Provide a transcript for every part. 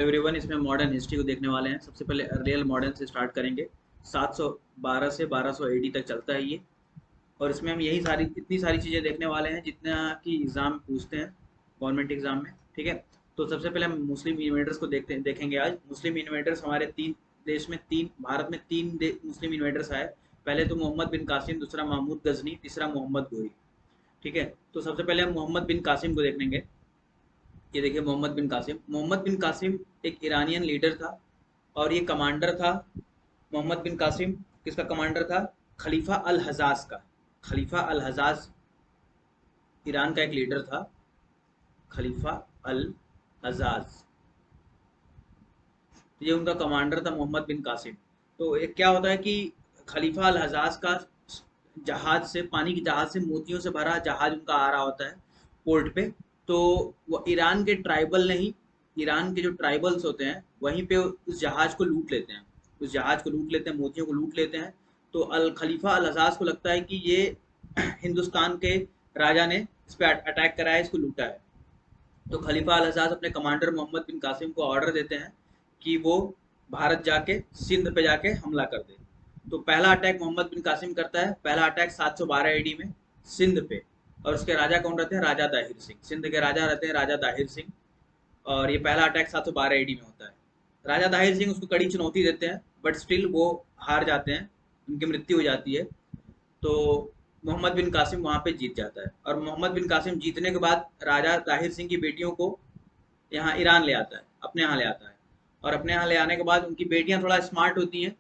Everyone, इसमें modern history को देखने वाले हैं। सबसे पहले अर्लियल मॉडर्न से स्टार्ट करेंगे। 712 से 1200 एडी तक चलता है ये। और इसमें हम यही सारी इतनी सारी चीज़ें देखने वाले हैं जितना कि एग्ज़ाम पूछते हैं गवर्नमेंट एग्ज़ाम में। ठीक है, तो सबसे पहले हम मुस्लिम इन्वेडर्स को देखेंगे आज। मुस्लिम इन्वेडर्स हमारे तीन देश में, तीन भारत में तीन मुस्लिम इन्वेडर्स आए। पहले तो मोहम्मद बिन कासिम, दूसरा महमूद गजनी, तीसरा मोहम्मद गोरी। ठीक है, तो सबसे पहले हम मोहम्मद बिन कासिम को देखेंगे। ये देखिए मोहम्मद बिन कासिम। मोहम्मद बिन कासिम एक ईरानियन लीडर था और ये कमांडर था। मोहम्मद बिन कासिम किसका कमांडर था? खलीफा अल हजाज का। खलीफा अल हजाज ईरान का एक लीडर था, खलीफा अल हजाज। ये उनका कमांडर था मोहम्मद बिन कासिम। तो एक क्या होता है कि खलीफा अल हजाज का जहाज से, पानी की जहाज से, मोतियों से भरा जहाज उनका आ रहा होता है पोर्ट पे। तो वो ईरान के ट्राइबल नहीं, ईरान के जो ट्राइबल्स होते हैं वहीं पे उस जहाज को लूट लेते हैं। उस जहाज को लूट लेते हैं, मोतियों को लूट लेते हैं। तो अल खलीफा अल हजाज को लगता है कि ये हिंदुस्तान के राजा ने इस पर अटैक करा है, इसको लूटा है। तो खलीफा अल हजाज अपने कमांडर मोहम्मद बिन कासिम को ऑर्डर देते हैं कि वो भारत जाके सिंध पे जाके हमला कर दे। तो पहला अटैक मोहम्मद बिन कासिम करता है। पहला अटैक 712 एडी में सिंध पे। और उसके राजा कौन रहते हैं? राजा दाहिर सिंह। सिंध के राजा रहते हैं राजा दाहिर सिंह। और ये पहला अटैक 712 एडी में होता है। राजा दाहिर सिंह उसको कड़ी चुनौती देते हैं, बट स्टिल वो हार जाते हैं, उनकी मृत्यु हो जाती है। तो मोहम्मद बिन कासिम वहाँ पे जीत जाता है। और मोहम्मद बिन कासिम जीतने के बाद राजा ताहिर सिंह की बेटियों को यहाँ ईरान ले आता है, अपने यहाँ ले आता है। और अपने यहाँ ले आने के बाद उनकी बेटियाँ थोड़ा स्मार्ट होती हैं।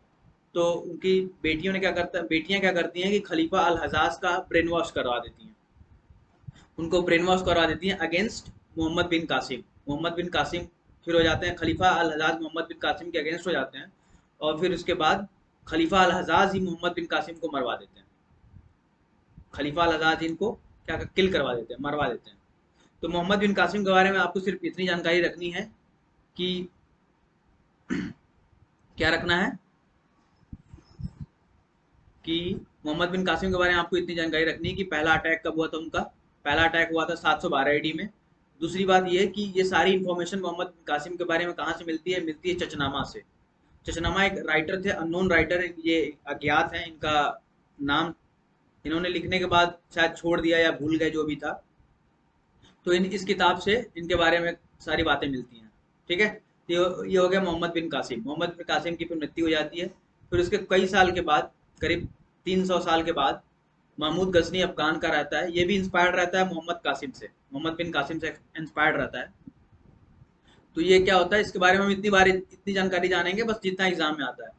तो उनकी बेटियाँ क्या करती हैं कि खलीफा अल हजाज का ब्रेन वॉश करवा देती हैं। उनको ब्रेन वॉश करवा देती हैं अगेंस्ट मोहम्मद बिन कासिम। मोहम्मद बिन कासिम फिर हो जाते हैं, खलीफा अल हजाज मोहम्मद बिन कासिम के अगेंस्ट हो जाते हैं। और फिर उसके बाद खलीफा अल हजाज ही मोहम्मद बिन कासिम को मरवा देते हैं। खलीफा अल हजाज इनको क्या किल करवा देते हैं, मरवा देते हैं। तो मोहम्मद बिन कासिम के बारे में आपको सिर्फ इतनी जानकारी रखनी है कि क्या रखना है कि मोहम्मद बिन कासिम के बारे में आपको इतनी जानकारी रखनी है कि पहला अटैक कब हुआ था उनका। पहला अटैक हुआ था 712 एडी में। दूसरी बात यह है कि ये सारी इंफॉर्मेशन मोहम्मद बिन कासिम के बारे में कहाँ से मिलती है? मिलती है चचनामा से। चचनामा एक राइटर थे, अननोन राइटर, ये अज्ञात हैं। इनका नाम इन्होंने लिखने के बाद शायद छोड़ दिया या भूल गए, जो भी था। तो इस किताब से इनके बारे में सारी बातें मिलती हैं। ठीक है, तो ये हो गया मोहम्मद बिन कासिम। मोहम्मद बिन कासिम की फिर मृत्यु हो जाती है। फिर उसके कई साल के बाद, करीब 300 साल के बाद, महमूद गजनी अफगान का रहता है। ये भी इंस्पायर्ड रहता है मोहम्मद कासिम से, मोहम्मद बिन कासिम से इंस्पायर्ड रहता है। तो ये क्या होता है, इसके बारे में हम इतनी जानकारी जानेंगे बस जितना एग्जाम में आता है।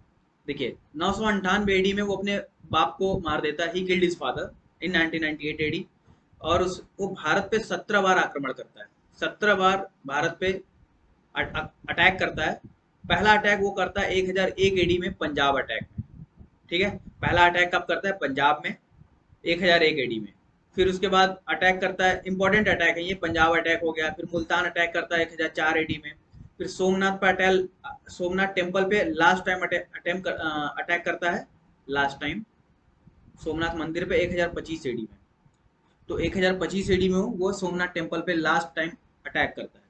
देखिए 998 एडी में वो अपने बाप को मार देता है। He killed his father in 1998 AD. और उस वो भारत पे 17 बार आक्रमण करता है। 17 बार भारत पे अटैक करता है। पहला अटैक वो करता है 1001 एडी में, पंजाब अटैक में। ठीक है, पहला अटैक कब करता है? पंजाब में 1001 एडी में। फिर उसके बाद अटैक करता है, इंपॉर्टेंट अटैक है ये, पंजाब अटैक हो गया। फिर मुल्तान अटैक करता है 1004 एडी में। फिर सोमनाथ टेम्पल पे लास्ट टाइम अटैक करता है। लास्ट टाइम सोमनाथ मंदिर पे 1025 एडी में। तो 1025 एडी में वो सोमनाथ टेम्पल पे लास्ट टाइम अटैक करता है।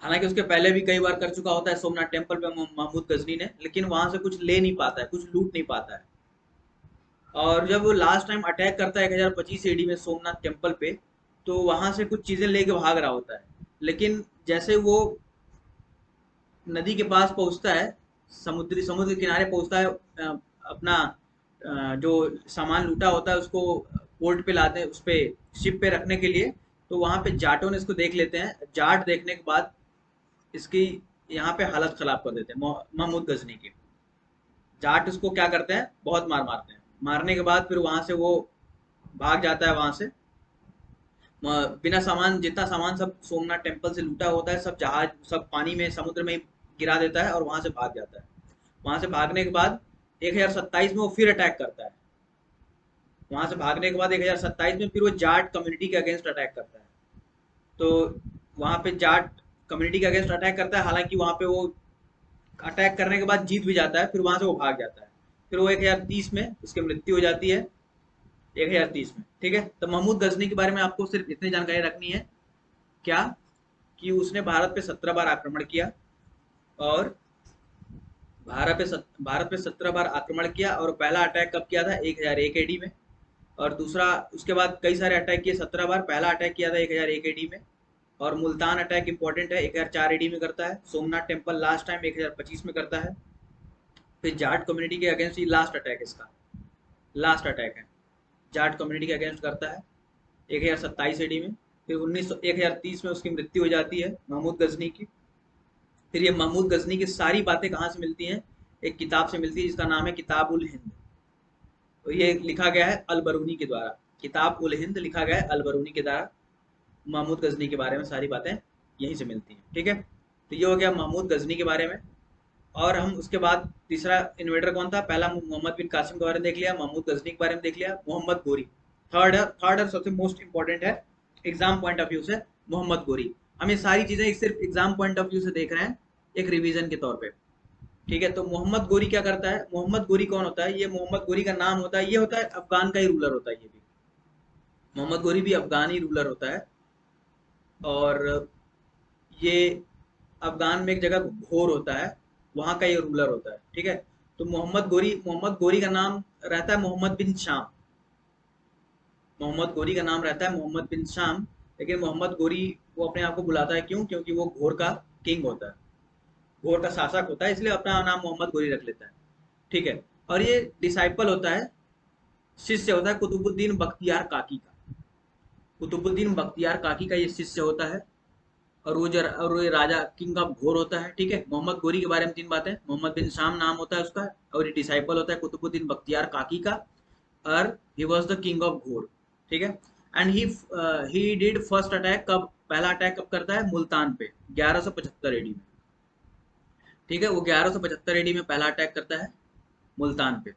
हालांकि उसके पहले भी कई बार कर चुका होता है सोमनाथ टेम्पल पे महमूद गजनी ने, लेकिन वहां से कुछ ले नहीं पाता है, कुछ लूट नहीं पाता है। और जब वो लास्ट टाइम अटैक करता है 1025 एडी में सोमनाथ टेम्पल पे, तो वहां से कुछ चीजें लेके भाग रहा होता है। लेकिन जैसे वो नदी के पास पहुंचता है, समुद्र के किनारे पहुंचता है, अपना जो सामान लूटा होता है उसको पोर्ट पे लाते हैं, उस पे शिप पे रखने के लिए। तो वहां पे जाटों ने इसको देख लेते हैं। जाट देखने के बाद इसकी यहाँ पे हालत खराब कर देते हैं महमूद गजनी की। जाट उसको क्या करते हैं, बहुत मार मारते हैं। मारने के बाद फिर वहां से वो भाग जाता है वहां से। बिना सामान, जितना सामान सब सोमनाथ टेम्पल से लूटा होता है, सब जहाज, सब पानी में, समुद्र में गिरा देता है और वहां से भाग जाता है। वहां से भागने के बाद 1027 में वो फिर अटैक करता है। वहां से भागने के बाद 1027 में फिर वो जाट कम्युनिटी के अगेंस्ट अटैक करता है। तो वहां पे जाट कम्युनिटी के अगेंस्ट अटैक करता है। हालांकि वहां पे वो अटैक करने के बाद जीत भी जाता है, फिर वहां से वो भाग जाता है। फिर वो 1030 में उसकी मृत्यु हो जाती है, 1030 में। ठीक है, तो महमूद गजनी के बारे में आपको सिर्फ इतनी जानकारी रखनी है। क्या? कि उसने भारत पे 17 बार आक्रमण किया, और भारत पे 17 बार आक्रमण किया, और पहला अटैक कब किया था? 1001 एडी में। और दूसरा, उसके बाद कई सारे अटैक किए 17 बार। पहला अटैक किया था 1001 एडी में, और मुल्तान अटैक इंपॉर्टेंट है, 1004 एडी में करता है। सोमनाथ टेम्पल लास्ट टाइम 1025 में करता है। फिर जाट कम्युनिटी के अगेंस्ट ही लास्ट अटैक, इसका लास्ट अटैक है, जाट कम्युनिटी के अगेंस्ट करता है 1027 एडी में। फिर 1030 में उसकी मृत्यु हो जाती है महमूद गजनी की। फिर ये महमूद गजनी की सारी बातें कहाँ से मिलती हैं? एक किताब से मिलती है जिसका नाम है किताब उल हिंद। तो ये लिखा गया है अल बरूनी के द्वारा, किताब उल हिंद लिखा गया है अल बरूनी के द्वारा। महमूद गजनी के बारे में सारी बातें यहीं से मिलती हैं, ठीक है। तो ये हो गया महमूद गजनी के बारे में। और हम उसके बाद तीसरा इन्वेडर कौन था? पहला मोहम्मद बिन कासिम के बारे में देख लिया, महमूद गजनी के बारे में देख लिया, मोहम्मद गोरी। थर्ड और सबसे मोस्ट इंपॉर्टेंट है एग्जाम पॉइंट ऑफ व्यू से, मोहम्मद गोरी। हम ये सारी चीजें सिर्फ एग्जाम पॉइंट ऑफ व्यू से देख रहे हैं, एक रिवीजन के तौर पे, ठीक है। तो मोहम्मद गोरी क्या करता है? मोहम्मद गोरी कौन होता है? ये मोहम्मद गोरी का नाम होता है, ये होता है अफगान का ही रूलर होता है। ये भी मोहम्मद गोरी भी अफगानी रूलर होता है, और ये अफगान में एक जगह घोर होता है, वहां का ये रूलर होता है, ठीक है। तो मोहम्मद गोरी का नाम रहता है मोहम्मद बिन शाम। मोहम्मद गोरी का नाम रहता है मोहम्मद बिन शाम, लेकिन मोहम्मद गोरी वो अपने आप को बुलाता है, क्यों? क्योंकि वो घोर का किंग होता है, घोर का शासक होता है, इसलिए अपना नाम मोहम्मद गोरी रख लेता है, ठीक है। और ये डिसाइपल होता है, शिष्य होता है कुतुबुद्दीन बख्तियार काकी का। कुतुबुद्दीन बख्तियार काकी का ये शिष्य होता है, और वो राजा किंग ऑफ घोर होता है, ठीक है। मोहम्मद गोरी के बारे में तीन बातें, मोहम्मद बिन शाम नाम होता है उसका, और ये डिसाइपल होता है कुतुबुद्दीन बख्तियार काकी का, और he was the king of घोर, ठीक है। And he did first attack कब? पहला अटैक कब करता है? मुल्तान पे 1175 एडी में, ठीक है। वो 1175 एडी में पहला अटैक करता है मुल्तान पे।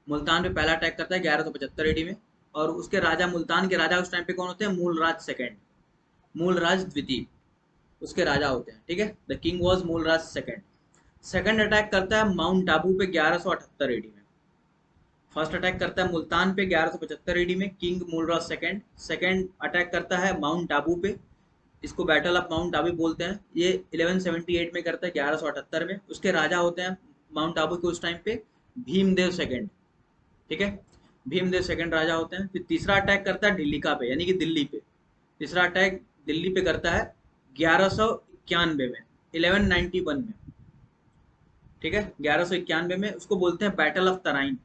मुल्तान पे पहला अटैक करता है 1175 एडी में। और उसके राजा, मुल्तान के राजा उस टाइम पे कौन होते हैं? मूलराज सेकंड, मूलराज द्वितीय उसके राजा होते हैं, ठीक है। The king was Mulraj second. Second attack करता है माउंट आबू पे 1178 एडी में। फर्स्ट अटैक करता है मुल्तान पे 1175 एडी में, king Mulraj second. Second attack करता है माउंट आबू पे, इसको बैटल ऑफ माउंट आबू बोलते हैं, ये 1178 में करता है, 1178 में। उसके राजा होते हैं माउंट आबू के उस टाइम पे भीमदेव सेकंड, ठीक है। भीमदेव सेकंड राजा होते हैं। फिर तीसरा अटैक करता है ढिल्लिका पे, यानी कि दिल्ली पे। तीसरा अटैक दिल्ली पे करता है 1191 में, 1191 में, ठीक है। 1191 में उसको बोलते हैं बैटल ऑफ तराइन।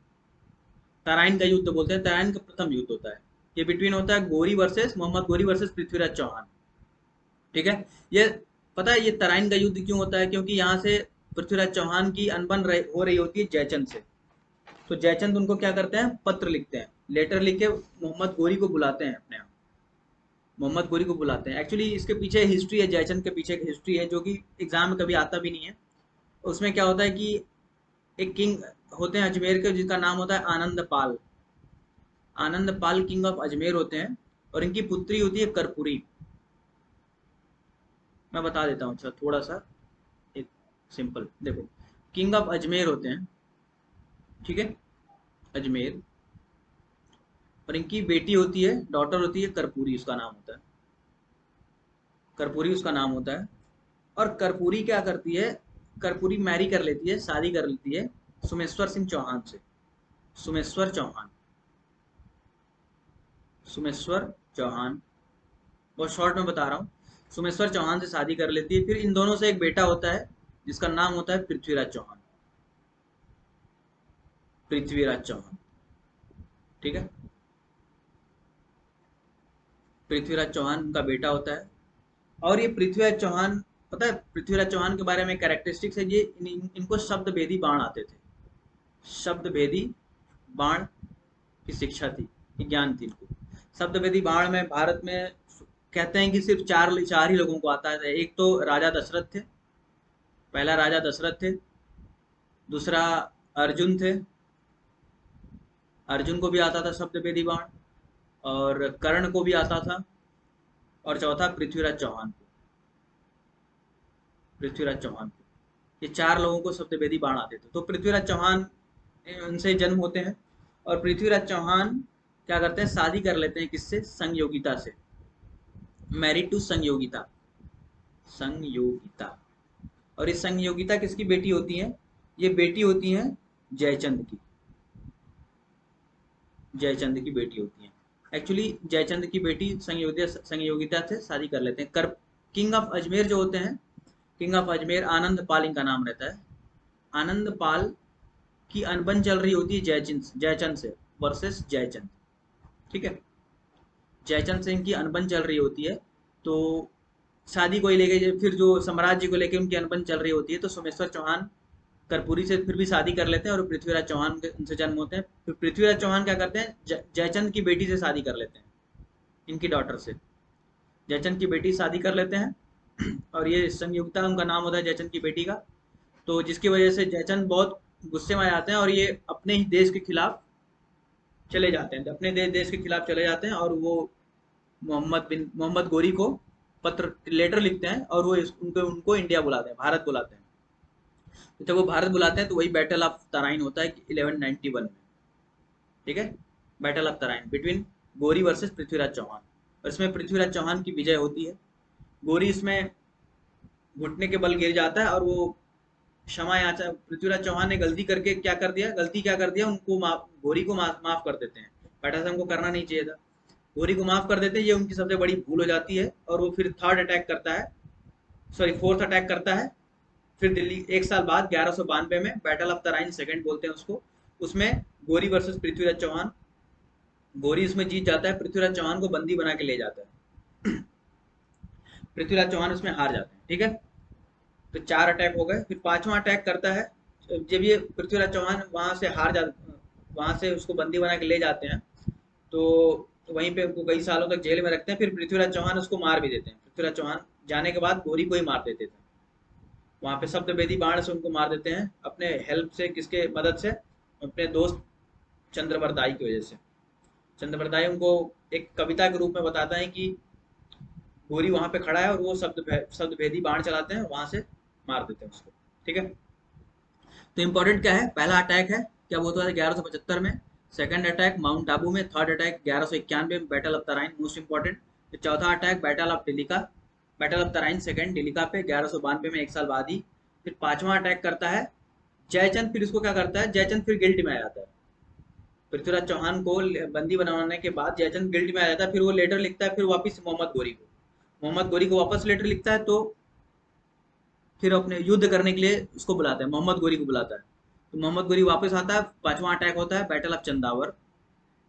तराइन का युद्ध बोलते हैं, तराइन का प्रथम युद्ध होता है। ये बिटवीन होता है गोरी वर्सेस मोहम्मद गोरी वर्सेस पृथ्वीराज चौहान, ठीक है। ये पता है ये तराइन का युद्ध क्यों होता है? क्योंकि यहाँ से पृथ्वीराज चौहान की हो रही होती है जयचंद से। तो जयचंद उनको क्या करते हैं? पत्र लिखते हैं, लेटर लिख के मोहम्मद गोरी को बुलाते हैं अपने यहाँ, मोहम्मद गोरी को बुलाते हैं। एक्चुअली इसके पीछे हिस्ट्री है, जयचंद के पीछे एक हिस्ट्री है जो कि एग्जाम में कभी आता भी नहीं है। उसमें क्या होता है कि एक किंग होते हैं अजमेर के, जिसका नाम होता है आनंद पाल। आनंद पाल किंग ऑफ अजमेर होते हैं, और इनकी पुत्री होती है कर्पूरी। मैं बता देता हूँ, अच्छा थोड़ा सा एक सिंपल देखो, किंग ऑफ अजमेर होते हैं, ठीक है, अजमेर। और इनकी बेटी होती है, डॉटर होती है कर्पूरी, उसका नाम होता है कर्पूरी, उसका नाम होता है। और कर्पूरी क्या करती है? कर्पूरी मैरी कर लेती है, शादी कर लेती है सुमेश्वर सिंह चौहान से। सुमेश्वर चौहान, सुमेश्वर चौहान, बहुत शॉर्ट में बता रहा हूँ। सुमेश्वर चौहान से शादी कर लेती है। फिर इन दोनों से एक बेटा होता है जिसका नाम होता है पृथ्वीराज चौहान, पृथ्वीराज चौहान, ठीक है। पृथ्वीराज चौहान उनका बेटा होता है। और ये पृथ्वीराज चौहान, पता है पृथ्वीराज चौहान के बारे में कैरेक्टरिस्टिक्स है, ये इनको शब्द भेदी बाण आते थे। शब्द भेदी बाण की शिक्षा थी, ज्ञान थी इनको। शब्द भेदी बाण में भारत में कहते हैं कि सिर्फ चार चार ही लोगों को आता है। एक तो राजा दशरथ थे, पहला राजा दशरथ थे। दूसरा अर्जुन थे, अर्जुन को भी आता था शब्द भेदी बाण। और कर्ण को भी आता था। और चौथा पृथ्वीराज चौहान को, पृथ्वीराज चौहान को, ये चार लोगों को शब्दभेदी बाण आते थे। तो पृथ्वीराज चौहान उनसे जन्म होते हैं। और पृथ्वीराज चौहान क्या करते हैं? शादी कर लेते हैं, किससे? संयोगिता से, मैरिड टू संयोगिता, संयोगिता। और इस संयोगिता किसकी बेटी होती है? ये बेटी होती है जयचंद की। जयचंद की बेटी होती है। एक्चुअली जयचंद की बेटी संयोगिता से शादी कर लेते हैं। कर किंग ऑफ अजमेर जो होते हैं, किंग ऑफ अजमेर आनंद पाल इनका नाम रहता है। आनंद पाल की अनबन चल रही होती है जयचंद से वर्सेस जयचंद। ठीक है, जयचंद से इनकी अनबन चल रही होती है। तो शादी को ही लेके, फिर जो साम्राज्य को लेके उनकी अनबन चल रही होती है, तो सोमेश्वर चौहान कर्पूरी से फिर भी शादी कर लेते हैं और पृथ्वीराज चौहान के उनसे जन्म होते हैं। फिर पृथ्वीराज चौहान क्या करते हैं, जयचंद की बेटी से शादी कर लेते हैं, इनकी डॉटर से जयचंद की बेटी शादी कर लेते हैं। और ये संयुक्ता उनका नाम होता है जयचंद की बेटी का। तो जिसकी वजह से जयचंद बहुत गुस्से में आ जाते हैं और ये अपने ही देश के खिलाफ चले जाते हैं, अपने देश के खिलाफ चले जाते हैं। और वो मोहम्मद गोरी को पत्र लेटर लिखते हैं और वो उनको उनको इंडिया बुलाते हैं, भारत बुलाते हैं। तो जब वो भारत बुलाते हैं तो वही बैटल ऑफ तराइन होता है 1191 में। ठीक है, बैटल ऑफ तराइन बिटवीन गोरी वर्सेस पृथ्वीराज चौहान। और इसमें पृथ्वीराज चौहान की विजय होती है। गोरी इसमें घुटने के बल गिर जाता है और वो क्षमा याचना, पृथ्वीराज चौहान ने गलती करके क्या कर दिया, उनको गोरी को माफ कर देते हैं। बेटा से हमको करना नहीं चाहिए था, गोरी को माफ कर देते हैं। ये उनकी सबसे बड़ी भूल हो जाती है और वो फिर फोर्थ अटैक करता है। फिर दिल्ली एक साल बाद 1192 में बैटल ऑफ तराइन सेकंड बोलते हैं उसको, उसमें गोरी वर्सेस पृथ्वीराज चौहान। गोरी उसमें जीत जाता है, पृथ्वीराज चौहान को बंदी बना के ले जाता है। पृथ्वीराज चौहान उसमें हार जाते हैं। ठीक है, तो 4 अटैक हो गए। फिर 5वां अटैक करता है जब ये पृथ्वीराज चौहान वहां से उसको बंदी बना के ले जाते हैं। तो वहीं पे उनको कई सालों तक जेल में रखते हैं। फिर पृथ्वीराज चौहान उसको मार भी देते हैं। पृथ्वीराज चौहान जाने के बाद गोरी को ही मार देते थे, वहां पे सप्तवेदी बाण से उनको मार देते हैं, अपने हेल्प से, किसके मदद से, अपने दोस्त चंद्रवरदाई की वजह से। चंद्रवरदाई उनको एक कविता के रूप में बताता है कि गोरी वहां पे खड़ा है और वो शब्दभेदी बाण चलाते हैं, वहां से मार देते हैं उसको। ठीक है, तो इंपॉर्टेंट क्या है, पहला अटैक है क्या वो तो 1175 में, सेकंड अटैक माउंट आबू में, थर्ड अटैक 1191 में battle of Tarain most important. फिर चौथा attack battle of Dhillika, battle of Tarain second Dhillika पे 1192 में, एक साल बाद ही। फिर 5वां अटैक करता है जयचंद। फिर इसको क्या करता है, जयचंद फिर गिल्ट में आ जाता है। पृथ्वीराज चौहान को बंदी बनाने के बाद जयचंद गिल्ट में आ जाता है। फिर वो लेटर लिखता है फिर वापस मोहम्मद गोरी को वापस लेटर लिखता है। तो फिर अपने युद्ध करने के लिए उसको बुलाता है, मोहम्मद गोरी को बुलाता है। तो मोहम्मद गोरी वापस आता है। 5वां अटैक होता है बैटल ऑफ चंदावर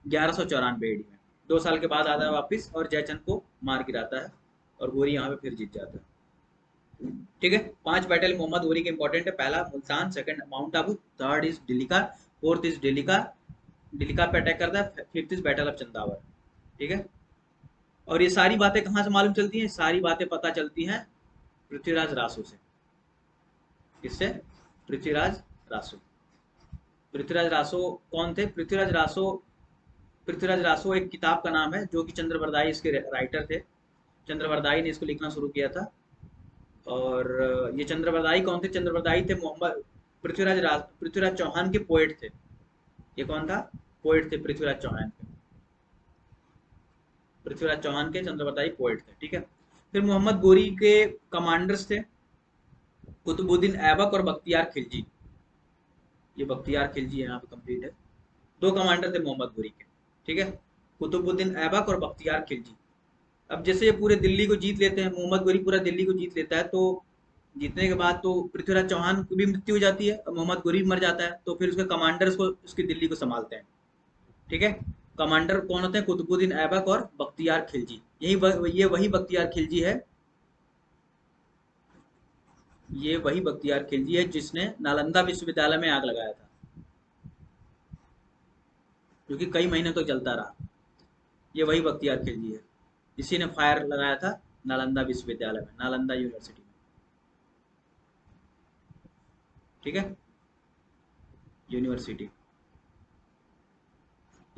1194 एडी में, 2 साल के बाद आता है वापस और जयचंद को मार गिराता है और गोरी यहाँ पे फिर जीत जाता है। ठीक है, 5 बैटल मोहम्मद गोरी के इंपॉर्टेंट है। पहला Multan, second Mount Abu, third is Dhillika, fourth is Dhillika पे अटैक करता है, fifth is battle of Chandawar. ठीक है, और ये सारी बातें कहाँ से मालूम चलती हैं, सारी बातें पता चलती हैं पृथ्वीराज रासो से। किससे? पृथ्वीराज रासो। पृथ्वीराज रासो कौन थे? पृथ्वीराज रासो एक किताब का नाम है जो कि चंद्रवरदाई इसके राइटर थे। चंद्रवरदाई ने इसको लिखना शुरू किया था। और ये चंद्रवरदाई कौन थे? चंद्रवरदाई थे मोहम्मद पृथ्वीराज चौहान के पोएट थे। ये कौन था? पोएट थे पृथ्वीराज चौहान के। पृथ्वीराज चौहान के चंद्रवरदाई पोएट थे। ठीक है, फिर मोहम्मद गोरी के कमांडर्स थे कुतुबुद्दीन ऐबक और बख्तियार खिलजी। ये बख्तियार खिलजी यहाँ पे कंप्लीट है। 2 कमांडर थे मोहम्मद गोरी के। ठीक है, कुतुबुद्दीन ऐबक और बख्तियार खिलजी। अब जैसे ये पूरे दिल्ली को जीत लेते हैं, मोहम्मद गोरी पूरा दिल्ली को जीत लेता है, तो जीतने के बाद तो पृथ्वीराज चौहान की भी मृत्यु हो जाती है और मोहम्मद गोरी भी मर जाता है। तो फिर उसके कमांडर्स को उसकी दिल्ली को संभालते हैं। ठीक है, कमांडर कौन होते हैं? कुतुबुद्दीन ऐबक और बख्तियार खिलजी। ये वही बख्तियार खिलजी है, ये वही बख्तियार खिलजी है जिसने नालंदा विश्वविद्यालय में आग लगाया था, जो कि कई महीने तक जलता रहा। ये वही बख्तियार खिलजी है, इसी ने फायर लगाया था नालंदा विश्वविद्यालय में, नालंदा यूनिवर्सिटी में। ठीक है, यूनिवर्सिटी,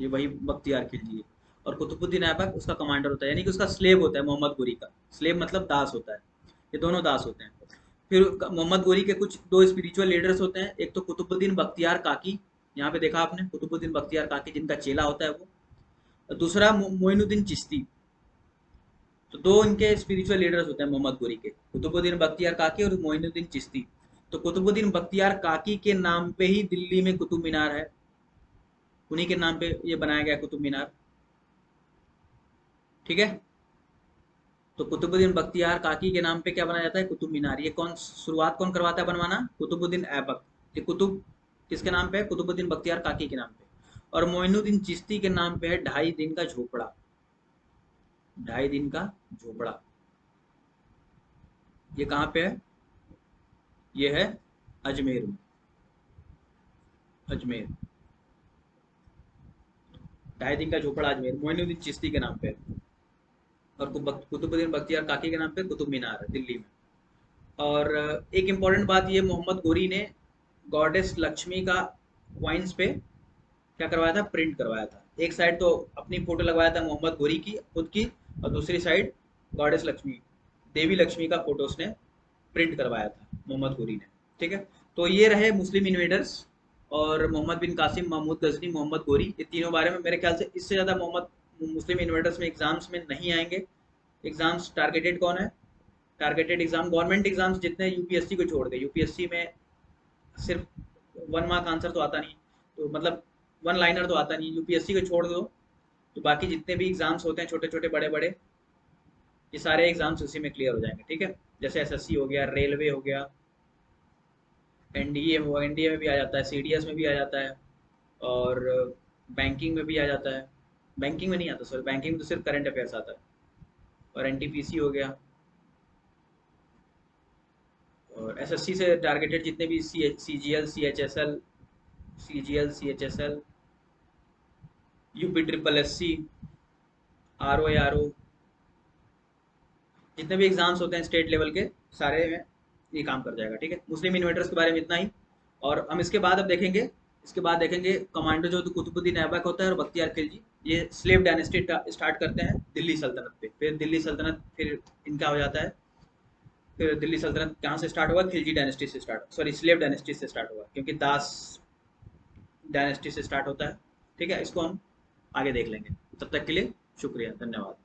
ये वही बख्तियार खिलजी है। और कुतुबुद्दीन ऐबक उसका कमांडर होता है, यानी कि उसका स्लेव होता है मोहम्मद गोरी का। स्लेव मतलब दास होता है, ये दोनों दास होते हैं। फिर मोहम्मद गोरी के कुछ 2 स्पिरिचुअल लीडर्स होते हैं। एक तो कुतुबुद्दीन बख्तियार काकी, यहाँ पे देखा आपने कुतुबुद्दीन बख्तियार काकी जिनका चेला होता है वो। और दूसरा मोइनुद्दीन चिश्ती। तो दो इनके स्पिरिचुअल लीडर्स होते हैं मोहम्मद गोरी के, कुतुबुद्दीन बख्तियार काकी और मोइनुद्दीन चिश्ती। तो कुतुबुद्दीन बख्तियार काकी के नाम पे ही दिल्ली में कुतुब मीनार है, उन्हीं के नाम पे ये बनाया गया कुतुब मीनार। ठीक है, तो कुतुबुद्दीन बख्तियार काकी के नाम पे क्या बनाया जाता है, कुतुब मीनार। ये कौन शुरुआत कौन करवाता है बनवाना, कुतुबुद्दीन ऐबक। ये कुतुब किसके नाम पे है, कुतुबुद्दीन बख्तियार काकी के नाम पे। और मोइनुद्दीन चिश्ती के नाम पे है 2.5 दिन का झोपड़ा, 2.5 दिन का झोपड़ा। ये कहाँ पे है, ये है अजमेर में, अजमेर। 2.5 दिन का झोपड़ा अजमेर, मोइनुद्दीन चिश्ती के नाम पे है। और कुतुबुद्दीन बख्तियार काकी के नाम पे कुतुब मीनार है दिल्ली में। और एक इम्पॉर्टेंट बात, ये मोहम्मद गोरी ने गॉडेस लक्ष्मी का क्वाइंस पे क्या करवाया था, प्रिंट करवाया था। एक साइड तो अपनी फोटो लगवाया था मोहम्मद गोरी की खुद की, और दूसरी साइड गॉडेस लक्ष्मी, देवी लक्ष्मी का फोटो उसने प्रिंट करवाया था मोहम्मद गोरी ने। ठीक है, तो ये रहे मुस्लिम इन्वेडर्स और मोहम्मद बिन कासिम, महमूद गजनी, मोहम्मद गोरी। ये तीनों बारे में मेरे ख्याल से इससे ज़्यादा मोहम्मद मुस्लिम इन्वेडर्स में एग्जाम्स में नहीं आएंगे। एग्जाम्स टारगेटेड कौन है, टारगेटेड एग्जाम गवर्नमेंट एग्जाम्स जितने, यूपीएससी को छोड़ के। यूपीएससी में सिर्फ 1 मार्क आंसर तो आता नहीं, तो मतलब 1 लाइनर तो आता नहीं, यूपीएससी को छोड़ दो तो बाकी जितने भी एग्जाम्स होते हैं छोटे छोटे बड़े बड़े, ये सारे एग्जाम्स उसी में क्लियर हो जाएंगे। ठीक है, जैसे एसएससी हो गया, रेलवे हो गया, एनडीए हो, एनडीए में भी आ जाता है, सीडीएस में भी आ जाता है, और बैंकिंग में भी आ जाता है। बैंकिंग में नहीं आता सर, बैंकिंग में तो सिर्फ करंट अफेयर्स आता है। और एनटीपीसी हो गया, और एसएससी से टारगेटेड जितने भी CGL, CHSL, CGL, CHSL, UP triple SC, RO, RO, जितने भी एग्जाम्स होते हैं स्टेट लेवल के, सारे में ये काम कर जाएगा। ठीक है, मुस्लिम इन्वेटर्स के बारे में इतना ही। और हम इसके बाद अब देखेंगे, इसके बाद देखेंगे कमांडो जो कुतुबुद्दीन ऐबक होता है और बख्तियार खिलजी, ये स्लेव डायनेस्टी स्टार्ट करते हैं दिल्ली सल्तनत पे। फिर दिल्ली सल्तनत फिर इनका हो जाता है, फिर दिल्ली सल्तनत कहाँ से स्टार्ट हुआ, खिलजी डायनेस्टी से स्टार्ट, सॉरी स्लेव डायनेस्टी से स्टार्ट हुआ, क्योंकि दास डायनेस्टी से स्टार्ट होता है। ठीक है, इसको हम आगे देख लेंगे। तब तक के लिए शुक्रिया, धन्यवाद।